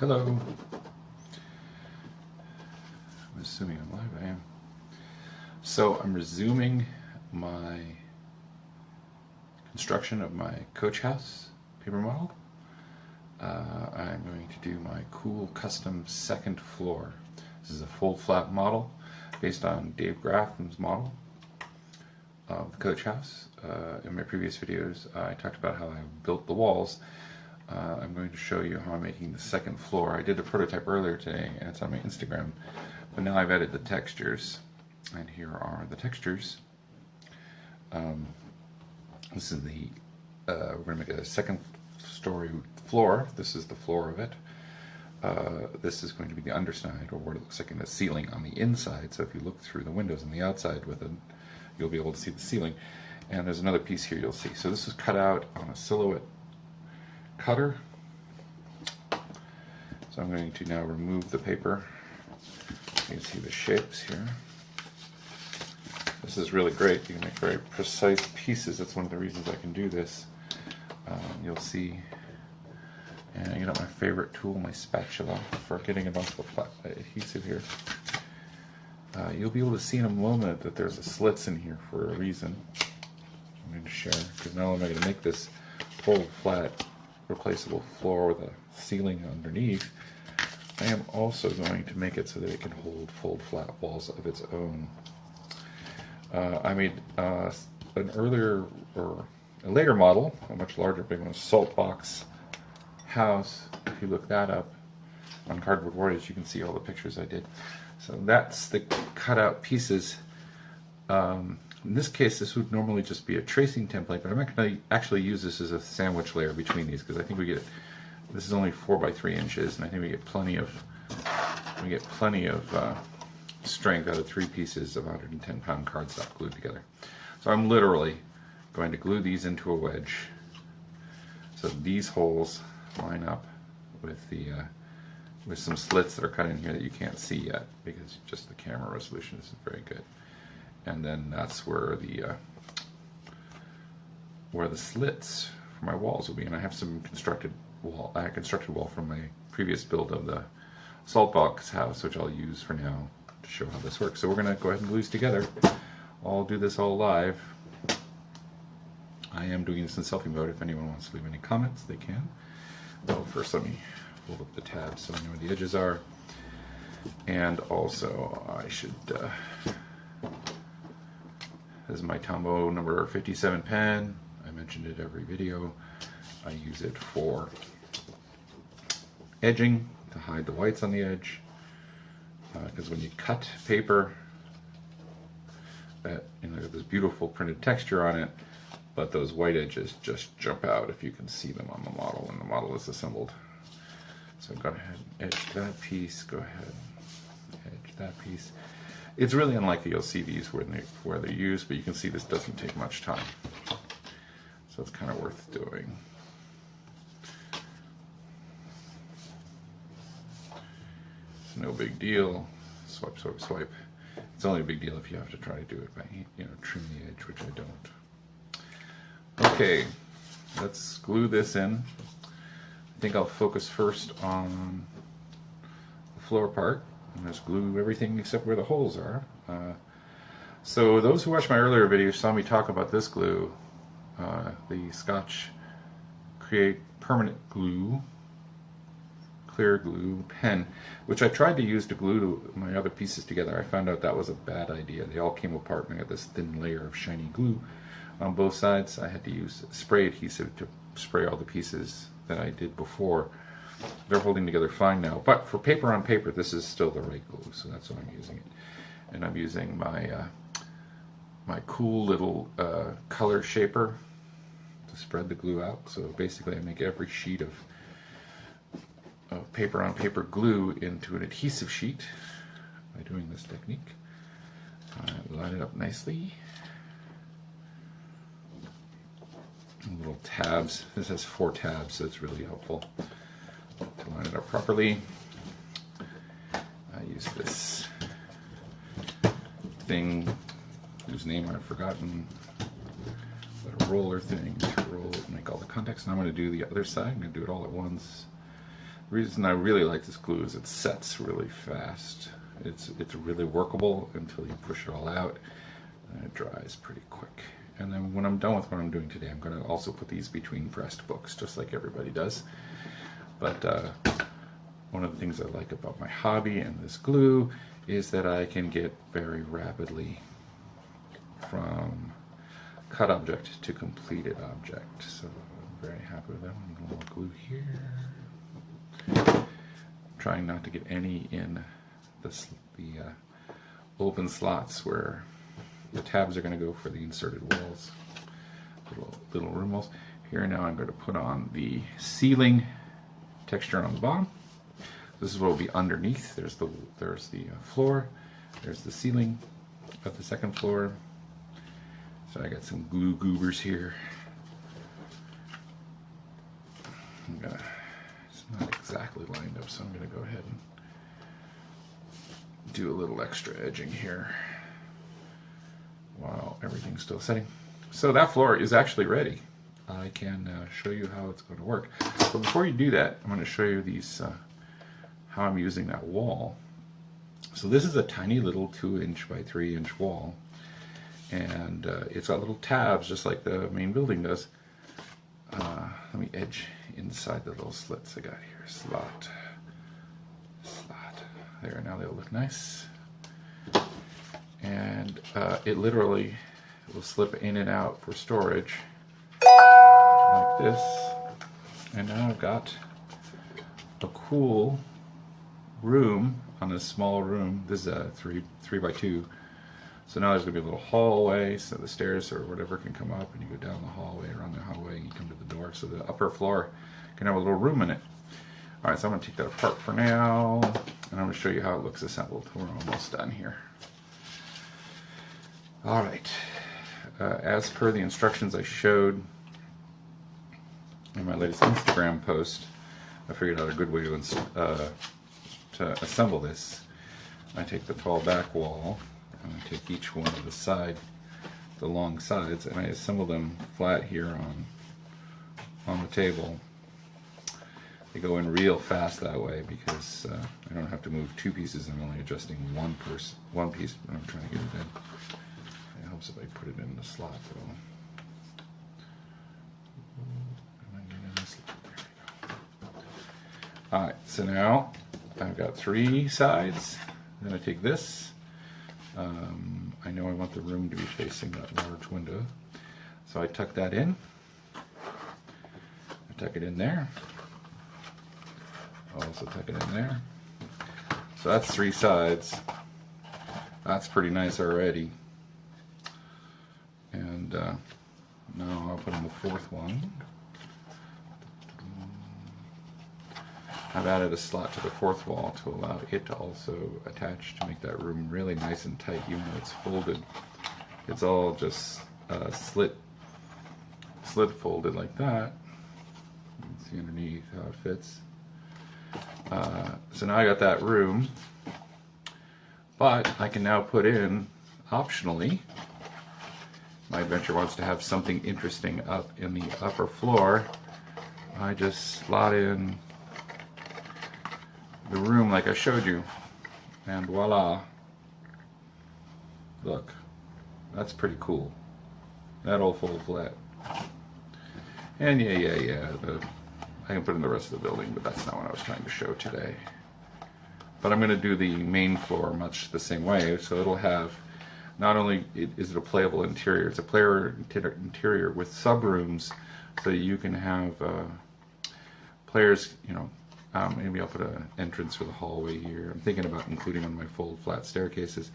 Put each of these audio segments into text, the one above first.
Hello. I'm assuming I'm live. I am. So I'm resuming my construction of my coach house paper model. I'm going to do my cool custom second floor. This is a full flat model based on Dave Grafham's model of the coach house. In my previous videos I talked about how I built the walls. I'm going to show you how I'm making the second floor. I did a prototype earlier today and it's on my Instagram, but now I've added the textures, and here are the textures. This is the we're going to make a second story floor. This is the floor of it. This is going to be the underside, or what it looks like in the ceiling on the inside. So if you look through the windows on the outside with it, you'll be able to see the ceiling. And there's another piece here you'll see. So this was cut out on a silhouette cutter. So I'm going to now remove the paper. You can see the shapes here. This is really great. You can make very precise pieces. That's one of the reasons I can do this. You'll see, and you know, my favorite tool, my spatula, for getting it off the adhesive here. You'll be able to see in a moment that there's a slits in here for a reason. I'm going to share, because not only am I going to make this full flat replaceable floor with a ceiling underneath, I am also going to make it so that it can hold full flat walls of its own. I made an earlier, or a later model, a much larger, big one, salt box house. If you look that up on Cardboard Warriors, you can see all the pictures I did. So that's the cutout pieces. In this case, this would normally just be a tracing template, but I'm not going to actually use this as a sandwich layer between these, because I think we get, this is only 4 by 3 inches, and I think we get plenty of strength out of 3 pieces of 110-pound cardstock glued together. So I'm literally going to glue these into a wedge, so these holes line up with the with some slits that are cut in here that you can't see yet because just the camera resolution isn't very good. And then that's where the slits for my walls will be. And I have some constructed wall. I constructed wall from my previous build of the salt box house, which I'll use for now to show how this works. So we're going to go ahead and glue these together. I'll do this all live. I am doing this in selfie mode. If anyone wants to leave any comments, they can. Well, first let me fold up the tabs so I know where the edges are. And also I should this is my Tombow number 57 pen. I mentioned it every video. I use it for edging, to hide the whites on the edge. Because when you cut paper, that, you know, there's beautiful printed texture on it, but those white edges just jump out if you can see them on the model when the model is assembled. So go ahead and edge that piece. Go ahead and edge that piece. It's really unlikely you'll see these where they're used, but you can see this doesn't take much time. So it's kind of worth doing. It's no big deal. Swipe, swipe, swipe. It's only a big deal if you have to try to do it by, you know, trim the edge, which I don't. Okay, let's glue this in. I think I'll focus first on the floor part. And just glue everything except where the holes are. So those who watched my earlier video saw me talk about this glue, the Scotch Create Permanent Glue, clear glue pen, which I tried to use to glue my other pieces together. I found out that was a bad idea. They all came apart and I got this thin layer of shiny glue on both sides. I had to use spray adhesive to spray all the pieces that I did before. They're holding together fine now, but for paper on paper, this is still the right glue, so that's what I'm using it. And I'm using my my cool little color shaper to spread the glue out. So basically, I make every sheet of paper on paper glue into an adhesive sheet by doing this technique. Line it up nicely. Little tabs. This has 4 tabs, so it's really helpful to line it up properly. I use this thing whose name I've forgotten, but a roller thing to roll, make all the contacts. And I'm going to do the other side. I'm going to do it all at once. reason I really like this glue is it sets really fast. It's really workable until you push it all out, and it dries pretty quick. And then when I'm done with what I'm doing today, I'm going to also put these between pressed books, just like everybody does. But one of the things I like about my hobby and this glue is that I can get very rapidly from cut object to completed object. So I'm very happy with that one. A little glue here. Trying not to get any in the open slots where the tabs are going to go for the inserted walls, little room walls. Here now I'm going to put on the ceiling texture on the bottom. This is what will be underneath. There's the floor. There's the ceiling of the second floor. So I got some glue goobers here. It's not exactly lined up, so I'm going to go ahead and do a little extra edging here while everything's still setting. So that floor is actually ready. I can show you how it's going to work. But before you do that, I'm going to show you these how I'm using that wall. So this is a tiny little 2-inch by 3-inch wall, and it's got little tabs just like the main building does. Let me edge inside the little slits I got here. Slot. There, now they'll look nice. And it literally will slip in and out for storage like this. And now I've got a cool room on this small room. This is a 3 by 2. So now there's going to be a little hallway, so the stairs or whatever can come up, and you go down the hallway, around the hallway, and you come to the door. So the upper floor can have a little room in it. All right, so I'm going to take that apart for now, and I'm going to show you how it looks assembled. We're almost done here. All right, as per the instructions I showed in my latest Instagram post, I figured out a good way to assemble this. I take the tall back wall, and I take each one of the long sides, and I assemble them flat here on the table. They go in real fast that way because I don't have to move 2 pieces. I'm only adjusting one piece when I'm trying to get it in. It helps if I put it in the slot though. Alright, so now I've got 3 sides. Then I take this. I know I want the room to be facing that large window, so I tuck that in. I tuck it in there. I'll also tuck it in there. So that's 3 sides. That's pretty nice already. And now I'll put in the 4th one. I've added a slot to the 4th wall to allow it to also attach to make that room really nice and tight, even though it's folded. It's all just slit folded like that. You can see underneath how it fits. So now I got that room, but I can now put in, optionally, my adventure wants to have something interesting up in the upper floor. I just slot in the room like I showed you, and voila. Look, that's pretty cool. That'll fold flat. And yeah, I can put in the rest of the building, but that's not what I was trying to show today. But I'm going to do the main floor much the same way, so it'll have, not only is it a playable interior, it's a player interior with subrooms, so you can have players, you know, maybe I'll put an entrance for the hallway here. I'm thinking about including on my fold flat staircases.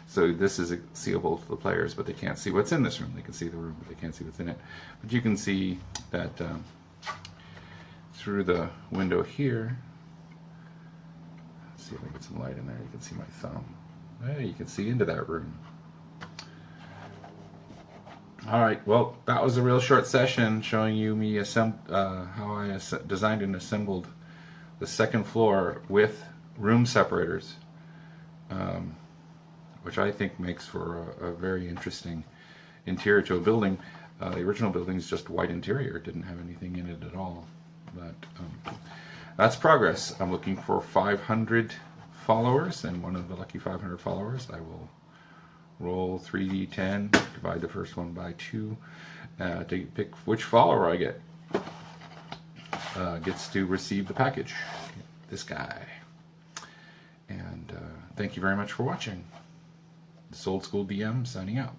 So this is seeable to the players, but they can't see what's in this room. They can see the room, but they can't see what's in it. But you can see that through the window here. Let's see if I get some light in there. You can see my thumb. Hey, you can see into that room. All right, well, that was a real short session showing you me how I designed and assembled the second floor with room separators, which I think makes for a very interesting interior to a building. The original building is just white interior, it didn't have anything in it at all. But that's progress. I'm looking for 500 followers, and one of the lucky 500 followers, I will roll 3d10, divide the first one by 2, to pick which follower I get. Gets to receive the package. This guy. And thank you very much for watching. This is OldSchoolDM signing out.